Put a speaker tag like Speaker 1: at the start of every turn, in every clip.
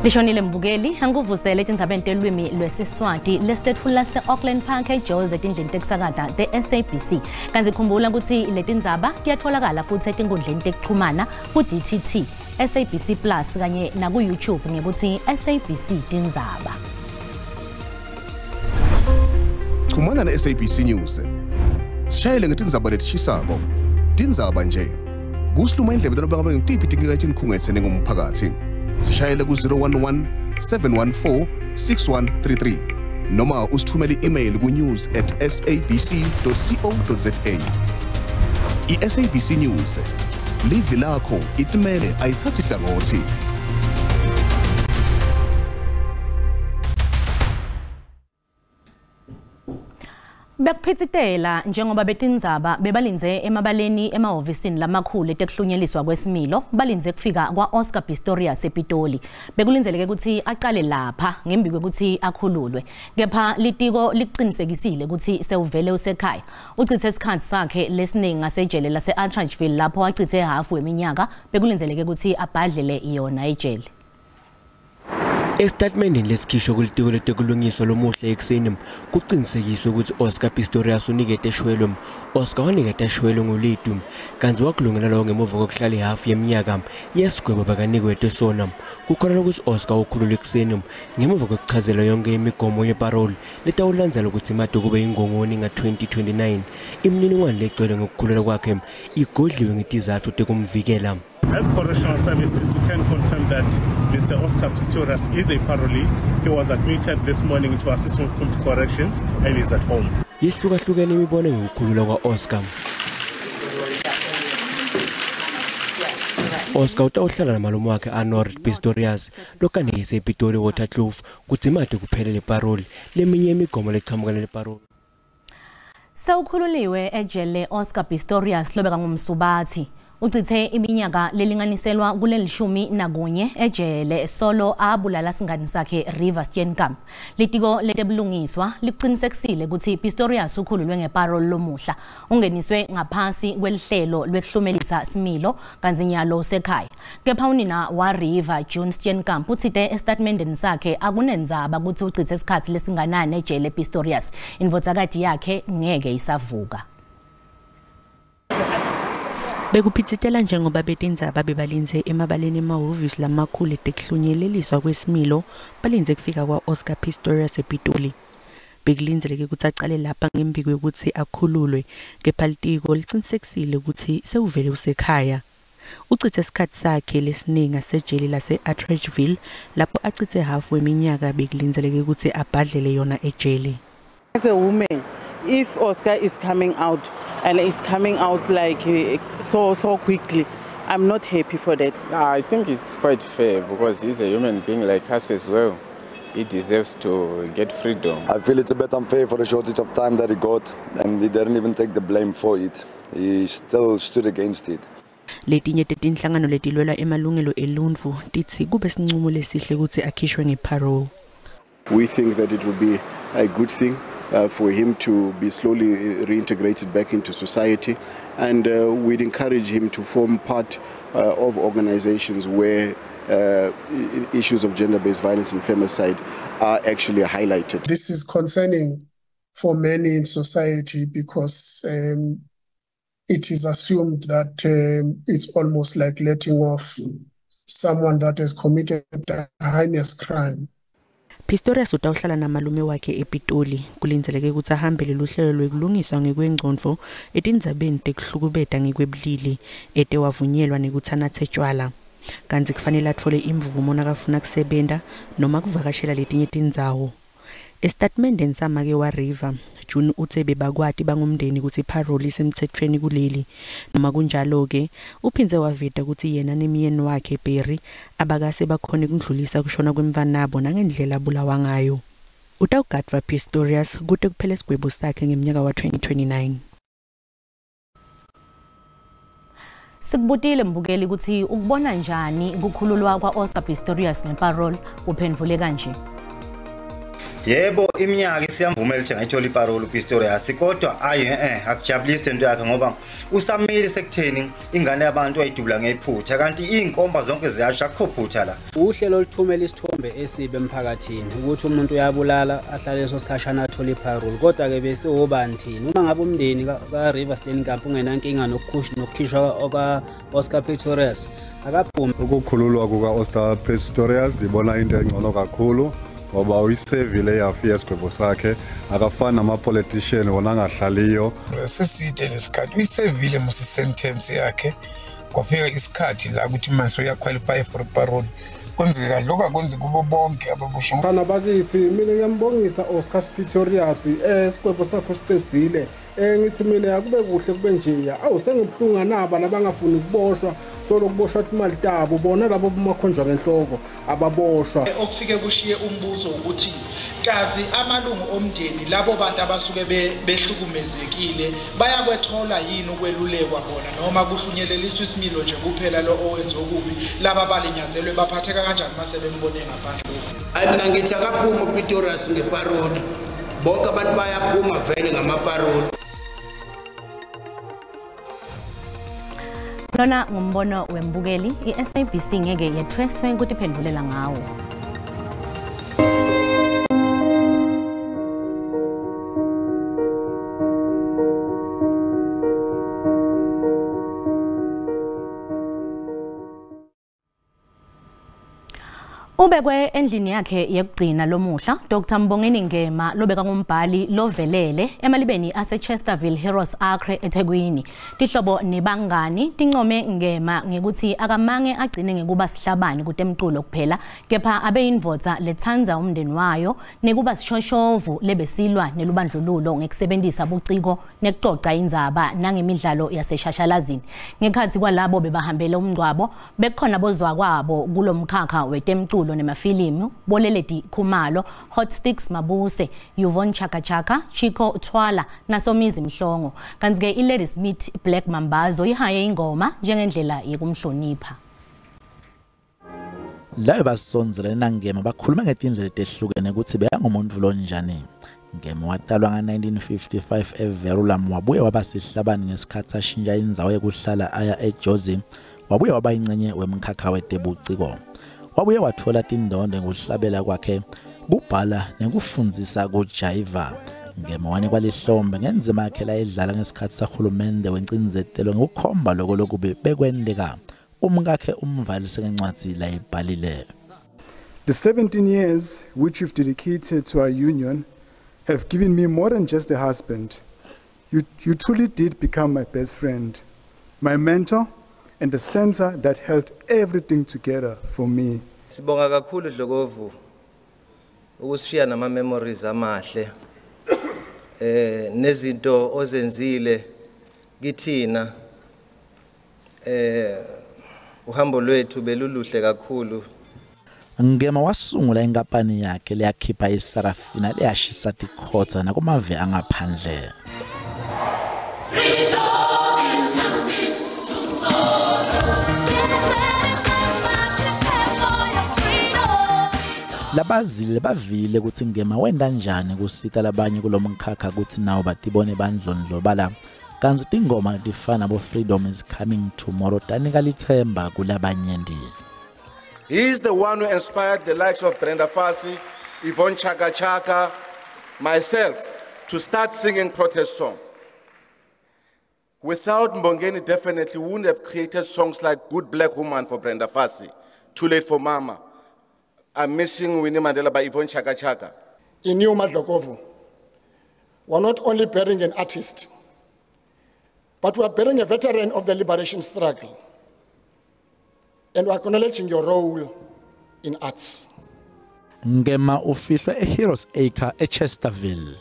Speaker 1: Lishonile mbukeli anguvusele tindzabeni telwimi lweSiswati lestetfula se-Auckland Park eJozi etindlini tekusakata te-SABC. Kanti khumbula ukuthi letindzaba tiyatfolakala futhi etinkundleni tekuchumana ku-DTT, SABC Plus kanye naku-YouTube ngekuthi SABC Tindzaba.
Speaker 2: Chumana na-SABC News. Sishayele ngetindzaba letishisako. Tindzaba nje. Kusiluma indlebe talabanga ngitipi tingekayitini khungetse ngumphakathi. Sishayele ku 011 714 6133 noma usithumele email ku news@sabc.co.za. I-SABC News live lakho itimele ayithathi hlangothi.
Speaker 1: Bekuphithitela njengoba betindzaba bebalinze emabaleni emahhovisini lamakhulu etekuhlunyeliswa kwesimilo balinze kufika kwa-Oscar Pistorius ePitoli. Bekulinzeleke ukuthi aqale lapha ngembi kwekuthi akhululwe. Kepha litiko liqinisekisile ukuthi sewuvele usekhaya. Uchithe isikhathi sakhe lesiningi ngasejele lase-Atteridgeville lapho wachithe hafu weminyaka bekulinzeleke ukuthi abhadlele iyona ejele.
Speaker 3: Estatementini lesikhishwa kulitiko letekulungiswa lomuhle ekseni kuqinisekiswe ukuthi Oscar Pistorius unikete eshwelwe. Oscar wanikete eshwelwe ngoLitu kanti wakulungela lo ngemuva kokuhlala ihafu yeminyaka yesigwebo bakanikwe tesona. Kukhona ukuthi Oscar ukhululwe ekseni ngemuva kokuchazela yonke imigomo yeparole letawulandzela ukuthi imade kube ingongoni nga-2029. Imininingwane legcwele ngokukhululwa kwakhe igodliwe ngetizathu tekumvikela.
Speaker 4: As correctional services, we can confirm that Mr. Oscar Pistorius is a parolee. He was admitted this morning into assistance with corrections and is at home.
Speaker 3: Yehlukahlukene imibono ngokukhululwa kwa-Oscar. Oscar utawuhlala namalume wakhe Arnold Pistorius lokanekise ePitoli Waterkloof kuthi imade kuphelele parole leminye imigomo leqhamukana leparole.
Speaker 1: Sewukhululiwe ejele Oscar Pistorius lobeka ngumsubathi. Uchithe iminyaka lelinganiselwa kule-11 ejele solo abulala singani sakhe River Steenkamp. Litiko letebulungiswa liqinisekisile ukuthi Pistorius ukhululwe ngeparole lomuhla ungeniswe ngaphansi kwelihlelo lwekuhlumelisa similo kanti nyalo sekhaya. Kepha unina wa River June Steenkamp uthite estatementini sakhe akunendzaba ukuthi uchithe isikhathi lesinganani ejele Pistorius. Indvodzakati yakhe ngeke isavuka.
Speaker 5: Bekuphithitela njengoba betindzaba bebalinze emabaleni emahhovisi lamakhulu etekuhlunyeliswa kwesimilo balinze kufika kwa-Oscar Pistorius ePitoli. Bekulinzeleke ukuthi aqale lapha ngembi kwekuthi akhululwe kepha litiko liqinisekisile ukuthi sewuvele usekhaya. Uchithe isikhathi sakhe lesiningi ngasejele lase-Atteridgeville lapho achithe hafu weminyaka bekulinzeleke ukuthi abhadlele yona ejele.
Speaker 6: As a woman, if Oscar is coming out and is coming out like so quickly, I'm not happy for that.
Speaker 7: I think it's quite fair because he's a human being like us as well. He deserves to get freedom.
Speaker 8: I feel it's a bit unfair for the shortage of time that he got, and he didn't even take the blame for it. He still stood against it.
Speaker 5: Letinye tetinhlangano letilwela emalungelo eluntfu tithi kube sinqumo lesihle ukuthi akhishwe ngeparole.
Speaker 9: We think that it will be a good thing for him to be slowly reintegrated back into society, and we'd encourage him to form part of organizations where issues of gender-based violence and femicide are actually highlighted.
Speaker 10: This is concerning for many in society because it is assumed that it's almost like letting off someone that has committed a heinous crime.
Speaker 5: Pistorius utawuhlala namalume wakhe ePitoli kulinzeleke ukuthi ahambele luhlelo lwekulungiswa ngekwengcondvo etindzabeni tekuhlukubeta ngekwebulili etewavunyelwa nekutsanatsa tjwala. Kanti kufanele atfole imvumo nakafuna kusebenta noma kuvakashela letinye tindzawo. Estatementini samake wa River June uthe bebakwati bangumndeni ukuthi parole isemthethweni kuleli noma kunjalo-ke uphindze waveta ukuthi yena nemyeni wakhe Berry abakase bakhona ukudlulisa kushona kwemvanabo nangendlela abulawa ngayo. Utawugadva Pistorius kude kuphela isigwebo sakhe ngeminyaka wa-2029.
Speaker 1: Sikubutile mbukeli ukuthi ukubona njani ukukhululwa kwa-Oscar Pistorius ngeparole uphendvule kanje.
Speaker 11: Yebo iminyaka siyamvumela ukuthi ngayithola iparole uPistorius kodwa akujabulisi into yakhe ngoba usamile sekutheni ingane yabantu ayidubula ngephutha kanti inkomba zonke ziyasha akho phutha la.
Speaker 12: Uhlelo oluthumela isithombe esibe emphakathini ukuthi umuntu uyabulala ahlale leso sikhashana athola iparole kodwa ke bese obani thina uma ngabe umndeni ka Riverstone Camp ungenankinga nokukhishwa oka Oscar Pistorius akaphumi.
Speaker 13: Ukukhululwa kuka Oscar Pistorius ibona into engcono kakhulu ngoba uyisevile yafi yesigwebo sakhe akafana nama-politician wona angahlaliyo.
Speaker 14: Seside lesikhathi uyisevile musi sentence yakhe kwafika isikhathi la ukuthi mase uyaqualify for parole kwenzeka lokho akwenzi kubo bonke ababusha.
Speaker 15: Kana bakithi mina ngiyambongisa Oscar Pistorius isigwebo sakho sicedzile ngithi mina akube kuhle kube nje awusengibhlunga naba labangafuni ukuboshwa solo kuboshwa imali tabo bona labo bumakhonjwa ngenhloko ababoshwa.
Speaker 16: Okufike kushiye umbuzo ukuthi kazi amalungu omndeni labo bantu abasuke behlukumezekile bayakwethola yini ukwelulekwa bona noma kuhlunyeleliswa isimilo nje kuphela lo owenza okubi laba balinyazelwe baphatheka kanjani mase bembone ngaphandle.
Speaker 17: Mina ngithi akaphuma uPistorius ngeparole bonke abantu bayaphuma vele ngamaparole.
Speaker 1: Lona ngumbono wembukeli iSABC ngeke yetreswe ukuthi iphendulela ngawo. Ubekwe endlini yakhe yekugcina lomuhla Dr Mbongeni Ngema lobeka ngumbhali lovelele emalibeni ase-Chesterville Heroes Acre eThekwini. Tihlobo nebangani tincome Ngema ngekuthi akamange agcine ngekuba sihlabani kutemculo kuphela kepha abeyindvodza lethandza umndeni wayo nekuba sishoshovu lebesilwa nelubandlululo ngekusebenzisa buciko nekucoca indzaba nangemidlalo yaseshashalazini. Ngekhathi kwalabo bebahambela umngcwabo bekhona bozwa kwabo kulomkhakha wetemculo nemafilimu Boleleti Khumalo, Hot Sticks Mabuse, Yvonne Chaka Chaka, Chico Twala naSomizi Mhlongo. Kanti ke iLady Smith Black Mambazo ihaye ingoma njengendlela yekumhlonipha.
Speaker 18: La basonzelana Ngema bakhuluma ngetindlela etehlukene ukuthi beyangumuntu lonjani. Ngema watalwa nga-1955 eVerulam wabuye waba sihlabani ngesikhathi ashintsha indzawo yokuhlala aya eJozi wabuye waba ingcenye wemkhakha wetebuciko. Wabuye wathola tindondo ngokuhlabela kwakhe kubhala nekufundzisa kujayiva. Ngema wanikwa lihlombe ngenzima yakhe la edlala ngesikhathi sahulumende wencinzetelo ngokukhomba lokho lokube bekwendeka umkakhe umvalise ngencwadi la ibhalile.
Speaker 19: The 17 years which you've dedicated to our union have given me more than just a husband. You truly did become my best friend, my mentor, and the center that held everything together for me.
Speaker 20: Sibonga kakhulu Dlokovu ukushiya nama memories amahle nezinto ozenzile kithina uhambo lwethu beluluhle kakhulu.
Speaker 18: Ngema wasungula inkampani yakhe leyakhipha iSarafina leyashisa tikhotsa nakumave angaphandle. Labazile bavile ukuthi Ngema wenda njani kusita labanye kulomkhakha ukuthi nawo batibone bandlondlobala kanzi tingoma tifana bo Freedom is Coming Tomorrow tanika lithemba kulabanyendi.
Speaker 21: He is the one who inspired the likes of Brenda Fassie, Yvonne Chaka Chaka, myself to start singing protest songs. Without Mbongeni, definitely we wouldn't have created songs like Good Black Woman for Brenda Fassie, Too Late for Mama, I'm Missing Winnie Mandela by Yvonne Chaka Chaka.
Speaker 22: In you, Dlokovu, we're not only burying an artist, but we're burying a veteran of the liberation struggle. And we're acknowledging your role in arts.
Speaker 18: Ngema ufihlwe eHeroes Acre eChesterville.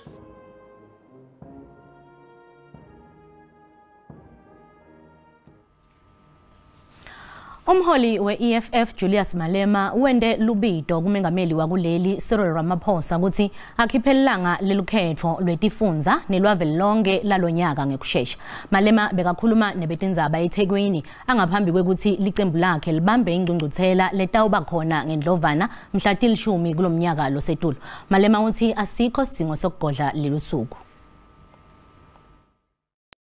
Speaker 1: Umholi we-EFF Julius Malema wende lubito kumengameli wakuleli Cyril Ramaphosa ukuthi akhiphelanga lelukhetho lwetifundza nelwavelonke lalonyaka ngekushesha. Malema bekakhuluma nebeTindzaba eThekwini angaphambi kwekuthi licembu lakhe libambe ingcungcuthela letawuba khona ngendlovana mhla til-10 kulomnyaka losetulo. Malema uthi asikho sidingo sokugodla lelusuku.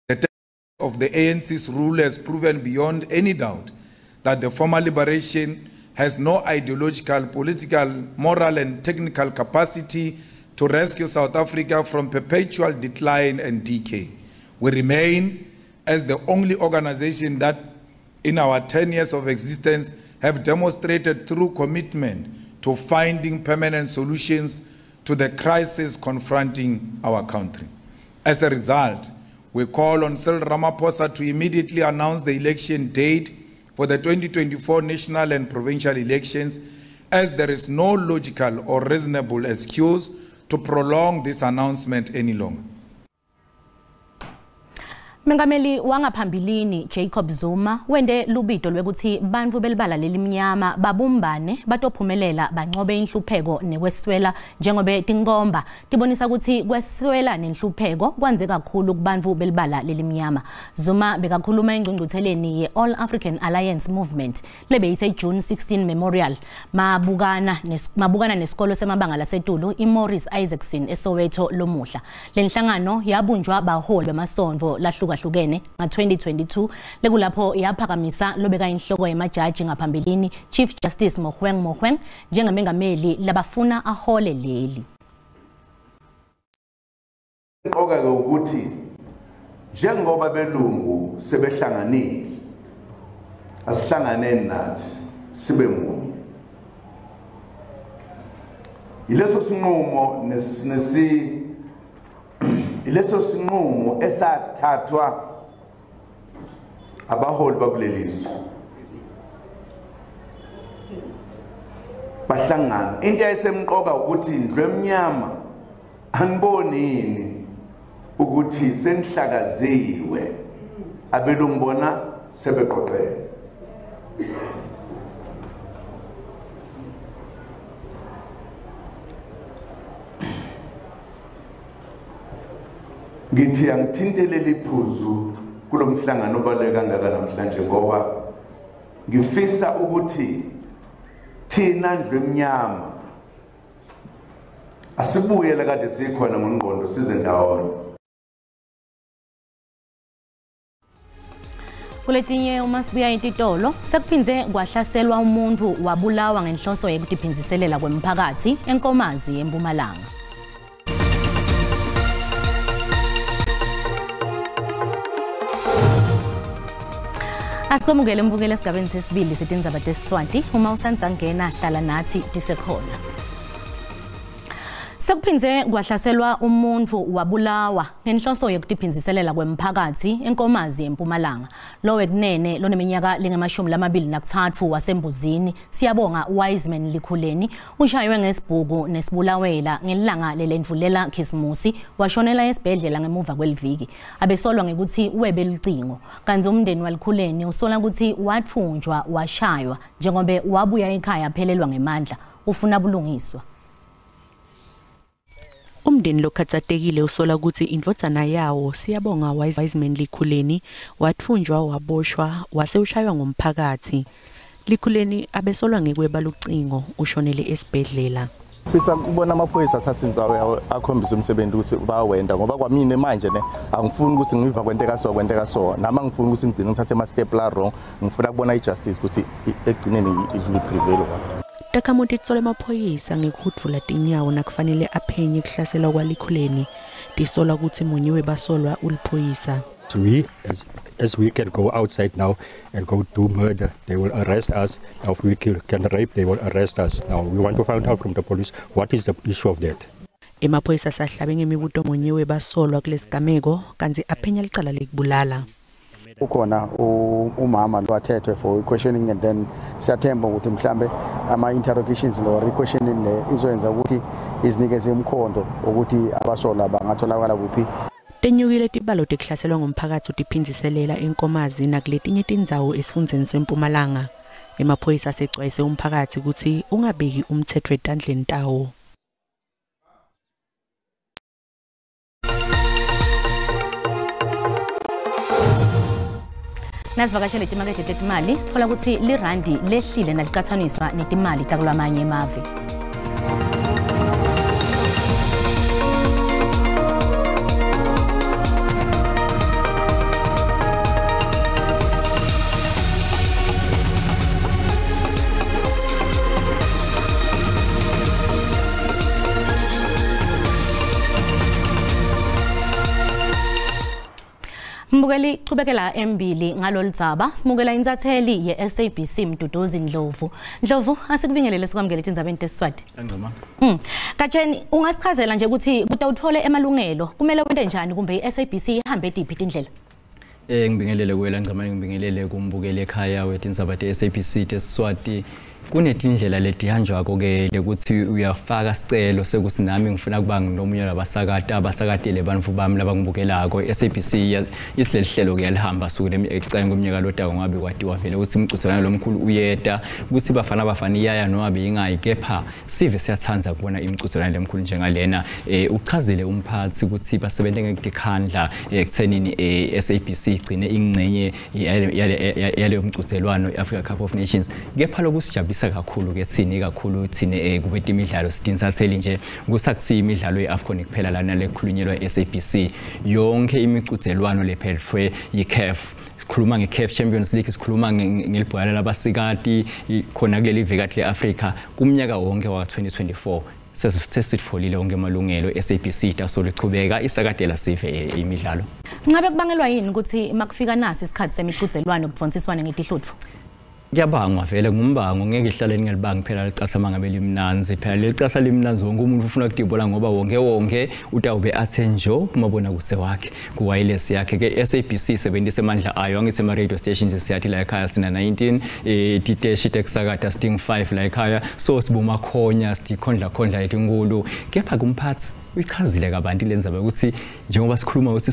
Speaker 2: The text of the ANC's rule has proven beyond any doubt that the former liberation has no ideological, political, moral and technical capacity to rescue South Africa from perpetual decline and decay. We remain as the only organization that in our 10 years of existence have demonstrated true commitment to finding permanent solutions to the crisis confronting our country. As a result, we call on Cyril Ramaphosa to immediately announce the election date for the 2024 national and provincial elections, as there is no logical or reasonable excuse to prolong this announcement any longer.
Speaker 1: Mengameli wangaphambilini Jacob Zuma wende lubito lwekuthi bantfu belibala lelimnyama babumbane batophumelela bancobe inhlupheko nekweswela njengobe tinkomba tibonisa ukuthi kweswela nenhlupheko kwanze kakhulu kubantfu belibala lelimnyama. Zuma bekakhuluma engcungcutheleni ye All African Alliance Movement lebeyithe June 16 Memorial mabukana nesikolo semabanga lasetulu iMorris Isaacson eSoweto lomuhla. Lenhlangano yabunjwa baholi bemasonto lahluka hlukene nga-2022 lekulapho yaphakamisa lobeka inhloko yemajaji ngaphambilini Chief Justice Mogoeng njengamengameli labafuna ahole leli.
Speaker 4: Oka ukuthi njengoba belungu sebehlanganile asihlanganeni nathi sibe munye. Ileso sinqumo esathathwa abaholi bakulelizwe bahlangana. Into esemqoka ukuthi indlu emnyama anibonini ukuthi senihlakaziwe abelungu bona sebeqoqele. Ngithi angithintelele iphuzu kulomhlangano obaluleke kangaka namhlanje ngoba ngifisa ukuthi thina ndlu emnyama asibuyele kade sikhona ngongqondo size ndawonye.
Speaker 1: Kuletinye uma sibuya etitolo sekuphinze kwahlaselwa umuntu wabulawa ngenhloso yekutiphinziselela kwemphakathi eNkomazi eMpumalanga. Asikomukele mbukele esigabeni sesibili seTindzaba teSiswati. Uma usanza ngena hlala nathi tisekhona. Sekuphinze kwahlaselwa umuntu wabulawa ngenhloso yokutiphinziselela kwemphakathi eNkomazi eMpumalanga. Lo wekunene loneminyaka lengama-23 wasembuzini Siyabonga Wiseman Likhuleni ushaywe ngesibhuku nesibulawela ngelanga lelendvulela Khisimusi washonela esibhedlela ngemuva kweliviki. Abesolwa ngekuthi webe lucingo. Kanti umndeni waLikhuleni usola ukuthi wathunjwa washaywa njengoba wabuya ekhaya phelelwa ngemandla ufuna bulungiswa.
Speaker 5: Umndeni lokhathatekile usola ukuthi indvodzana yawo Siyabonga Wiseman Likhuleni wathunjwa waboshwa wase ushaywa ngomphakathi. Likhuleni abesolwa ngekweba lucingo ushonele esibhedlela.
Speaker 23: Fisa kubona amaphoyisa athatha indzawo yawo akhombisa umsebenzi ukuthi bawenda ngoba kwamina manje angifuni ukuthi ngiva kwenteka so nama ngifuni ukuthi ngidinga ngithathe ama step la wrong ngifuna kubona ijustice ukuthi egcineni ivuli prevail.
Speaker 5: Takamuti tsole maphoyisa ngekuhudvula tinyawo nakufanele aphenye kuhlasela kwaLikhuleni tisola ukuthi munyiwe basolwa uliphoyisa.
Speaker 24: We as we can go outside now and go do murder, they will arrest us. Now if we can rape, they will arrest us. Now we want to find out from the police what is the issue of that.
Speaker 5: Emaphoyisa sahlabe ngemibuto munyiwe basolwa kulesigameko kanti aphenya licala lekubulala.
Speaker 25: Ukhona umama lo athethwe for questioning and then siyathemba ukuthi mhlambe ama interrogations no requestioning le izoyenza ukuthi izinikeze umkhondo ukuthi abasola bangatholakala kuphi.
Speaker 5: Tenyukile tibalo tekuhlaselwa ngomphakathi utiphinziselela eNkomazi nakuletinye tindzawo esifundeni seMpumalanga. Emaphoyisa asexwayise umphakathi ukuthi ungabeki umthetho etandleni tawo.
Speaker 1: Nasivakashele imakethe yetimali sithola ukuthi lirandi lehlile nalicathaniswa netimali takulamanye emave. Mbukeli chubekela embili ngalolu dzaba simukela insatheli ye SABC Mduduzi Ndlovu. Ndlovu asikubingelele sikwamukele Tindzabeni teSiswati.
Speaker 3: Ngicoma.
Speaker 1: Katsheni ungasichazela nje ukuthi kutawutfole emalungelo kumele wente njani kumbe iSABC ihambe diphi indlela?
Speaker 3: Ngibingelele kuwela Ngicoma ngibingelele kumbukeli ekhaya weTindzaba teSABC teSiswati. Kunetindlela letihanjwako ke ukuthi uyafaka sicelo sekuthi nami ngifuna kuba nginomunye abasakatile bantfu bami labangibukelako. SABC isilelihlelo kuyalihamba sukule ecane komnyaka lodako ngabe kwatiwa vele ukuthi imcutshelano lomkhulu uyeta ukuthi bafana iyaya noma beyingayi kepha sive siyathanza kubona imcutshelano lemkhulu njengalena. Uchazile umphathi ukuthi basebenze ngekukhandla ekuthenini SABC igcine ingcenye yale umcutshelwano iAfrica Cup of Nations kepha lokusijabulisa kakhulu ke thini kakhulu thine kubeta imidlalo sidinsatheli nje kusakusiya imidlalo yeAfcon kuphela lana lekhulunyelwa eSABC yonke imicuzelwano lephelwe yiCAF. Sikhuluma ngeCAF Champions League, sikhuluma ngelibhola labasikati khona kuleli vekati leAfrica kumnyaka wonke wa 2024 sesitfolile wonke amalungelo SABC tasolichubeka isakadela sive imidlalo.
Speaker 1: Ngabe kubangelwa yini ukuthi makufika nasi isikhathi semicuzelwano kubonsiswana ngetihlutfu?
Speaker 3: Ngiyabanga vele ngumbango ngeke ihlale ngelibanga phela licasa mangabe limnanzi phela licasa limnanzi wonke umuntu ufuna ukudibola ngoba wonke utawube athenjo kumabona kuse wakhe ku wireless yakhe ke SABC sebenzisa amandla ayo angithi ama radio stations siyathi la ekhaya sina 19 titeshi tekusakata sting 5 la ekhaya so sibuma khonya sikhondla enkulu kepha kumphathi uyichazile kabantu lenzaba ukuthi njengoba sikhuluma ukuthi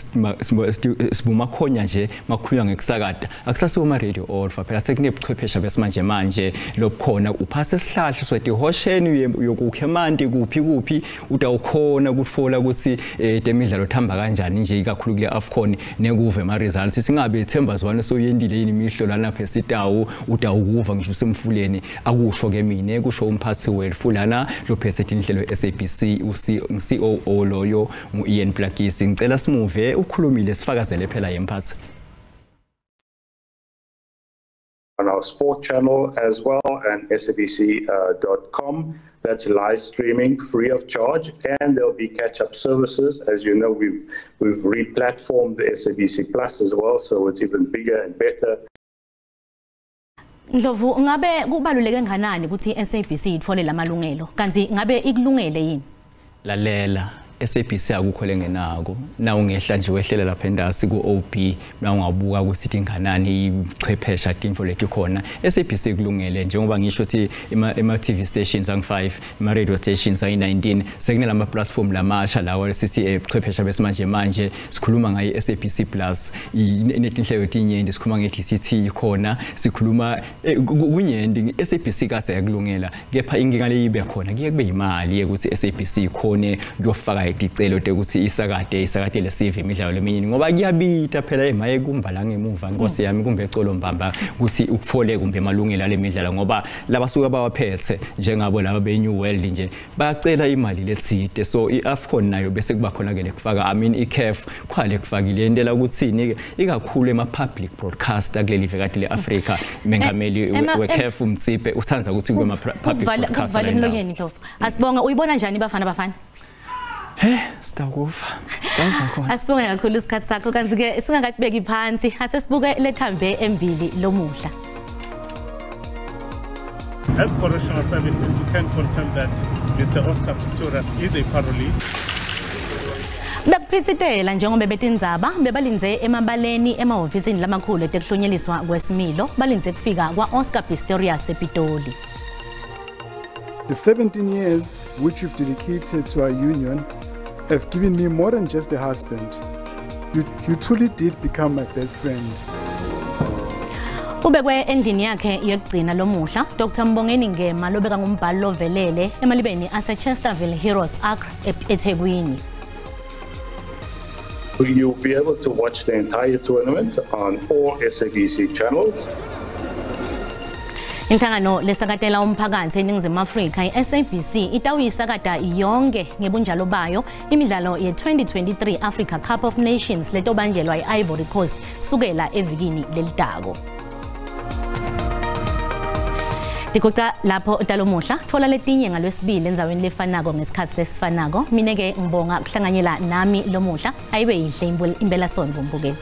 Speaker 3: sibuma khonya nje makhulunywa ngekusakata akusasiwo ama radio olfa phela sekunebuchwepheshe besimanje lobukhona uphase sihlahla swete hosheni yokukhemanti kuphi utawukhona ukufola ukuthi temidlalo thamba kanjani nje ikakhulu kule AFCON nekuve ama results singabe ithemba zwane soyendile yini imihlo lana phesitawu utawukuva ngisho semfuleni akusho ke mina kusho umphathi welfulana lophethe inhlelo SABC CEO loyo Ian Plakisi ngicela simuve ukhulumile sifakazele phela yemphathi.
Speaker 6: On our sport channel as well and sabc.com. That's live streaming free of charge, and there'll be catch-up services. As you know, we've re-platformed the SABC Plus as well, so it's even bigger and better.
Speaker 1: Ndlovu ngabe kubaluleke nganani ukuthi SABC itfole lamalungelo kanti ngabe ikulungele yini?
Speaker 3: Lalela SABC akukhole ngenako na ungehla nje wehlela lapha endasi ku OP na ungabuka ukuthi tinganani ichwephesha tinfo leti khona SABC kulungele njengoba ngisho ukuthi ima TV stations ang5 ima radio stations ay19 sekune lama platform lamasha lawo sithi chwephesha besimanje sikhuluma ngayi SABC Plus inetinhlelo tinyenti sikhuluma ngeTCT khona sikhuluma kunyendi SABC kase yakulungela kepha inkinga leyibe khona kuye kube imali ukuthi SABC khone kuyofaka icelo ukuthi isakade lesive imidlalo leminyeni ngoba kuyabita phela emaye kumbala ngemuva inkosi yami kumbe ecolo mbamba ukuthi ukufole kumbe emalungelo alemidlalo ngoba labasuka bawaphethe njengabo laba beNew World nje bayacela imali lethide so iAfcon nayo bese kuba khona ke lekufaka iCAF khwale kufakile entela ukuthini ikakhulu ema public broadcaster kuleli vekati leAfrica mengameli weCAF umtsipe uthanza ukuthi kube ama public broadcaster
Speaker 1: la asibonga uyibona njani bafana
Speaker 3: Sitakufa khona.
Speaker 1: Asibonge kakhulu isikhathi sakho kanti ke singakatibeki phansi asesibuke lethambe embili lomuhla.
Speaker 7: As correctional services, we can confirm that Mr. Oscar Pistorius is a parolee.
Speaker 1: Bakuphithitela njengoba betindzaba bebalinze emabaleni emahhovisini lamakhulu etekuhlonyeliswa kwesimilo balinze kufika kwa Oscar Pistorius ePitoli.
Speaker 19: The 17 years which you've dedicated to our union have given me more than just a husband. You truly did become my best friend.
Speaker 1: Ubekwe endlini yakhe yokugcina lomuhla, Dr. Mbongeni Ngema lobeka ngumbhalo lovelele emalibeni ase-Chesterville Heroes Arc eThekwini.
Speaker 6: You'll be able to watch the entire tournament on all SABC channels.
Speaker 1: Inhlangano lesakatela umphakathi eNingizimu Afrika i-SABC itawuyisakata yonke ngebunjalo bayo imidlalo ye-2023 Africa Cup of Nations letobanjelwa i-Ivory Coast sukela evikini lelitako. Tikuca lapho utalomuhla thola letinye ngalwesibili endzaweni lefanako ngesikhathi lesifanako. Mina ke ngibonga kuhlanganyela nami lomuhla ayibe yihle impela sonto mbukeli.